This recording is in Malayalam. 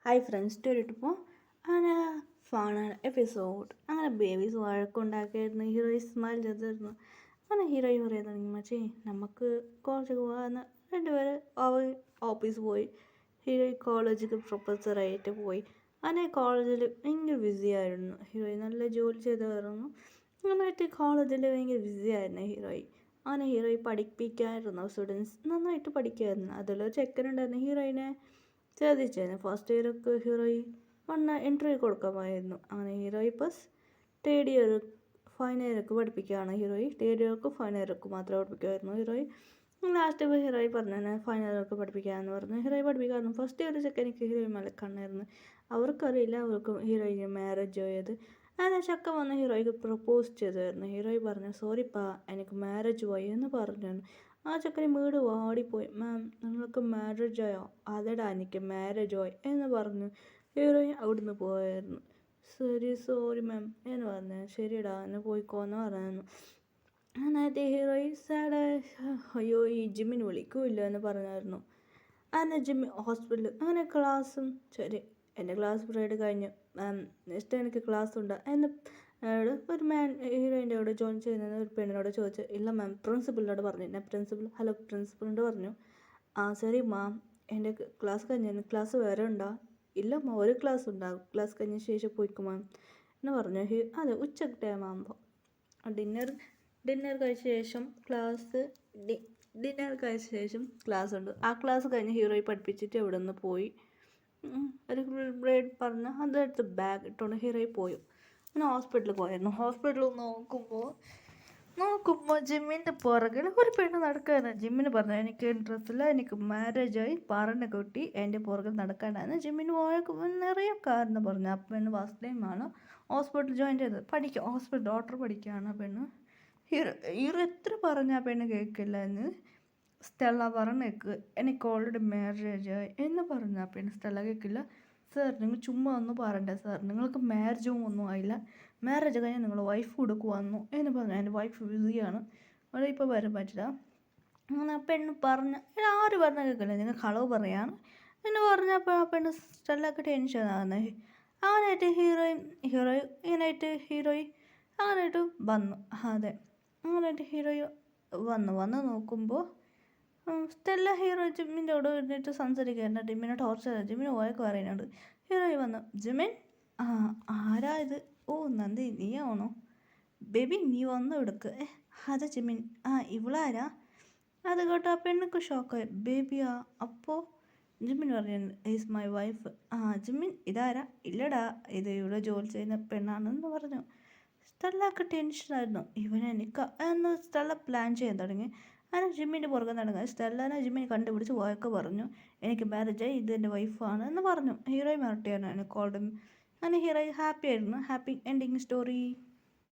ഹായ് ഫ്രണ്ട്സ് സ്റ്റോറിയിട്ടിപ്പോൾ അങ്ങനെ ഫാണാണ് എപ്പിസോഡ്. അങ്ങനെ ബേബീസ് വഴക്കുണ്ടാക്കിയായിരുന്നു. ഹീറോയി സ്മൈൽ ചെയ്തിരുന്നു. അങ്ങനെ ഹീറോയി പറയാൻ തുടങ്ങി, മച്ചേ നമുക്ക് കോളേജിൽ പോകാമെന്ന്. രണ്ടുപേര് അവർ ഓഫീസ് പോയി. ഹീറോയി കോളേജിൽ പ്രൊഫസറായിട്ട് പോയി. അങ്ങനെ കോളേജിൽ ഭയങ്കര ബിസി ആയിരുന്നു. ഹീറോയി നല്ല ജോലി ചെയ്തായിരുന്നു. നന്നായിട്ട് കോളേജിൽ ഭയങ്കര ബിസി ആയിരുന്നു ഹീറോയി. അങ്ങനെ ഹീറോയി പഠിപ്പിക്കായിരുന്നു. സ്റ്റുഡൻസ് നന്നായിട്ട് പഠിക്കുമായിരുന്നു. അതിലൊരു ചെക്കനുണ്ടായിരുന്നു ഹീറോയിനെ ശ്രദ്ധിച്ചായിരുന്നു. First ഇയറൊക്കെ ഹീറോയി interview കൊടുക്കാമായിരുന്നു. അങ്ങനെ ഹീറോയി പ്ലസ് തേർഡ് ഇയർ ഫൈനൽ ഇയറൊക്കെ പഠിപ്പിക്കുകയാണ്. ഹീറോയി തേർഡ് ഇയർക്ക് ഫൈനൽ ഇയർക്ക് മാത്രമേ പഠിപ്പിക്കുമായിരുന്നു. ഹീറോയി ലാസ്റ്റ് ഇപ്പോൾ ഹീറോയി പറഞ്ഞു ഫൈനൽ ഇയർക്ക് പഠിപ്പിക്കാമെന്ന് പറഞ്ഞു. ഹീറോയി പഠിപ്പിക്കാമായിരുന്നു. ഫസ്റ്റ് ഇയർ ചെക്കനിക്ക് ഹീറോയി മലക്കണ്ണായിരുന്നു. അവർക്കറിയില്ല അവർക്ക് ഹീറോയിന് മാരേജ് ആയത്. അങ്ങനെ ചക്ക വന്ന് ഹീറോയ്ക്ക് പ്രപ്പോസ് ചെയ്തായിരുന്നു. ഹീറോയി പറഞ്ഞു, സോറിപ്പാ എനിക്ക് മാരേജ് പോയി എന്ന് പറഞ്ഞു. ആ ചക്കന് വീട് വാടിപ്പോയി. മാം നിങ്ങൾക്ക് മാരേജ് ആയോ? അതെടാ എനിക്ക് മാരേജ് ആയി എന്ന് പറഞ്ഞു ഹീറോയിൻ അവിടുന്ന് പോയായിരുന്നു. ശരി സോറി മാം എന്ന് പറഞ്ഞു. ശരിടാ എന്നെ പോയിക്കോന്ന് പറഞ്ഞു. നേരത്തെ ഹീറോയിൻ സാഡായ അയ്യോ ഈ ജിമ്മിന് വിളിക്കൂല്ല എന്ന് പറഞ്ഞായിരുന്നു. അങ്ങനെ ജിമ്മി ഹോസ്പിറ്റലിൽ അങ്ങനെ ക്ലാസ്സും ശരി എൻ്റെ ക്ലാസ് പീരീഡ് കഴിഞ്ഞു മാം നെക്സ്റ്റ് എനിക്ക് ക്ലാസ് ഉണ്ട് എന്ന് ഒരു ഹീറോയിൻ്റെ അവിടെ ജോയിൻ ചെയ്യുന്ന ഒരു പെണ്ണിനോട് ചോദിച്ചു. ഇല്ല മാം പ്രിൻസിപ്പളിനോട് പറഞ്ഞു. ഞാൻ ഹലോ പ്രിൻസിപ്പളിനോട് പറഞ്ഞു. ആ ശരി മാം എൻ്റെ ക്ലാസ് കഴിഞ്ഞു. ക്ലാസ് വേറെ ഉണ്ടോ? ഇല്ല മാം ഒരു ക്ലാസ് ഉണ്ടാകും. ക്ലാസ് കഴിഞ്ഞ ശേഷം പോയിക്കും മാം എന്ന് പറഞ്ഞു. അതെ ഉച്ചക്ക് ടൈം ആകുമ്പോൾ ഡിന്നർ കഴിച്ച ശേഷം ക്ലാസ് ഉണ്ട്. ആ ക്ലാസ് കഴിഞ്ഞ് ഹീറോയി പഠിപ്പിച്ചിട്ട് ഇവിടെ നിന്ന് പോയി. ഒരു ബ്രേഡ് പറഞ്ഞ് അതെടുത്ത് ബാഗ് ഇട്ടുകൊണ്ട് ഹീറോയി പോയി. അങ്ങനെ ഹോസ്പിറ്റലിൽ പോയിരുന്നു. ഹോസ്പിറ്റലിൽ നോക്കുമ്പോൾ ജിമ്മിൻ്റെ പുറകിൽ ഒരു പെണ്ണ് നടക്കുകയായിരുന്നു. ജിമ്മിന് പറഞ്ഞു എനിക്ക് ഇൻട്രസ്റ്റ് എനിക്ക് മാരേജായി പറഞ്ഞ കുട്ടി എൻ്റെ പുറകിൽ നടക്കാനാണ്. ജിമ്മിന് നിറയെ കാരണം പറഞ്ഞു. ആ പെണ്ണ് ഫസ്റ്റ് ടൈമാണ് ഹോസ്പിറ്റൽ ജോയിൻ ചെയ്തത്. ഹോസ്പിറ്റൽ ഡോക്ടർ പഠിക്കുകയാണ് ആ പെണ്ണ്. ഹീറോ എത്ര പറഞ്ഞ ആ പെണ്ണ് കേൾക്കില്ല എന്ന് സ്റ്റെല്ല പറഞ്ഞേക്ക് എനിക്ക് ഓൾറെഡി മാരേജായി എന്ന് പറഞ്ഞു. ആ പെണ്ണ് സ്റ്റെല്ല കേൾക്കില്ല. സാർ നിങ്ങൾ ചുമ്മാ ഒന്നും പറയണ്ട സാർ, നിങ്ങൾക്ക് മാരേജും ഒന്നും ആയില്ല. മാരേജ് കഴിഞ്ഞാൽ നിങ്ങൾ വൈഫ് കൊടുക്കുക വന്നു എന്ന് പറഞ്ഞു. എൻ്റെ വൈഫ് ബിസിയാണ്, അവിടെ ഇപ്പോൾ വരാൻ പറ്റില്ല. അങ്ങനെ ആ പെണ്ണ് പറഞ്ഞ ആര് പറഞ്ഞാൽ കേൾക്കില്ല. നിങ്ങൾ കളവ് പറയാണ് എന്ന് പറഞ്ഞപ്പോൾ ആ പെണ്ണ് സ്റ്റെല്ലൊക്കെ ടെൻഷനാകുന്നത്. അങ്ങനെയായിട്ട് ഹീറോയി അങ്ങനെയായിട്ട് വന്നു. അതെ അങ്ങനെയായിട്ട് ഹീറോയി വന്ന് നോക്കുമ്പോൾ സ്റ്റെല്ല ജിമ്മിൻ്റെ അവിടെ ഇരുന്നിട്ട് സംസാരിക്കുകയായിരുന്നു. ജിമ്മിനെ ടോർച്ചർ ജിമ്മിന് വഴക്ക് പറയുന്നുണ്ട്. ഹീറോയി വന്നു. ജിമ്മിൻ ആരാ ഇത്? ഓ നന്ദി നീയാണോ? ബേബി നീ വന്നു എടുക്ക്. അതെ ജിമ്മിൻ. ഇവളാരാ? അത് കേട്ടോ ആ പെണ്ണുക്ക് ഷോക്കായി. ബേബിയാ? അപ്പോൾ ജിമ്മിൻ പറയുന്നു ഈസ് മൈ വൈഫ്. ജിമ്മിൻ ഇതാരാ? ഇല്ലടാ ഇത് ഇവിടെ ജോലി ചെയ്യുന്ന പെണ്ണാണെന്ന് പറഞ്ഞു. സ്റ്റെല്ലക്ക് ടെൻഷനായിരുന്നു. എനിക്ക് എന്ന് സ്റ്റെല്ല പ്ലാൻ ചെയ്യാൻ തുടങ്ങി. അങ്ങനെ ജിമ്മിൻ്റെ പുറകെ നടക്കുക. സ്റ്റെല്ലനെ ജിമ്മിനെ കണ്ടുപിടിച്ച് വഴക്ക് പറഞ്ഞു. എനിക്ക് മാരേജായി ഇത് എൻ്റെ വൈഫാണ് എന്ന് പറഞ്ഞു. ഹീറോയി മിരട്ടിയാണ് കോൾഡ്. അങ്ങനെ ഹീറോയി ഹാപ്പി ആയിരുന്നു. Happy ending story.